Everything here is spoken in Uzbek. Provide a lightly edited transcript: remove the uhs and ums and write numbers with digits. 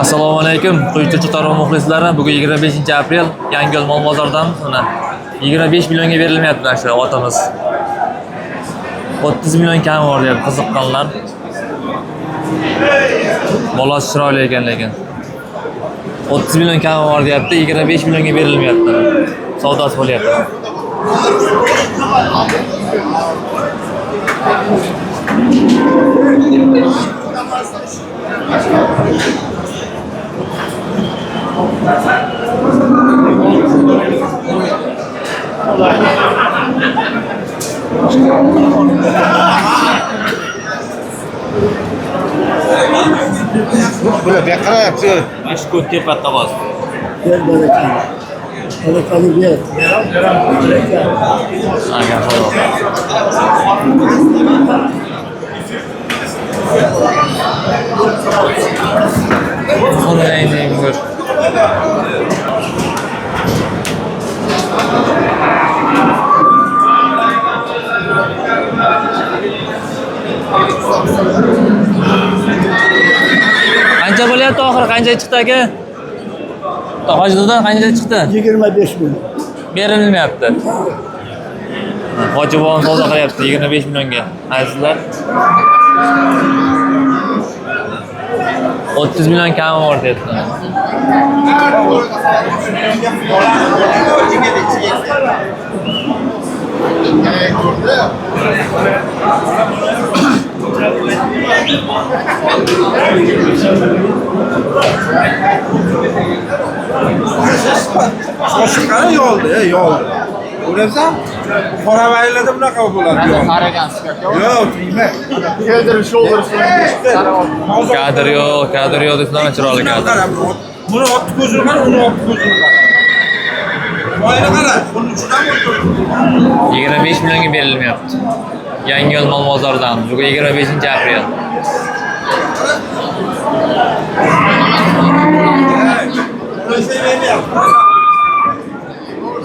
Assalomu alaykum, Quyuchi Taro muxlislari. Bugun 25-aprel, Yangiyo'l mol bozoridamiz. Mana 25 millionga berilmayapti shu otamiz. 30 million kami bor deb qiziqqanlar. Bolasi chiroyli ekan lekin. 30 million kami bor deyapti, 25 millionga berilmayapti. Savdosi bo'lyapti. Böyle bekara yapıyor. Aşk kötü patlamaz. Ver bereketi. Bereketi ver. Aynen doğru. Onu neyim gör. Qancha bo'lyapti oxiri? Qancha chiqdi aka? Hojidan qancha chiqdi? 25 milyon. Berilmayapti. Hoji bobom savdo qilyapti 25 millionga. Azizlar. 30 million kami bor deyapti. Qo'shqani yo'ldi, yo'ldi. O'ylabsan, qora vaylada bunaqa bo'ladi. Qaragansiz aka. Yo'q, nima? Kadr yo'q desa nima chiroyli kadr. Buni olib ko'zini qara, uni olib ko'zini qara. Moyni qara, buni uchidan o'tdi. 25 millionga berilmayapti. Yangiyo'l mol bozoridan. Bugun 25-aprel.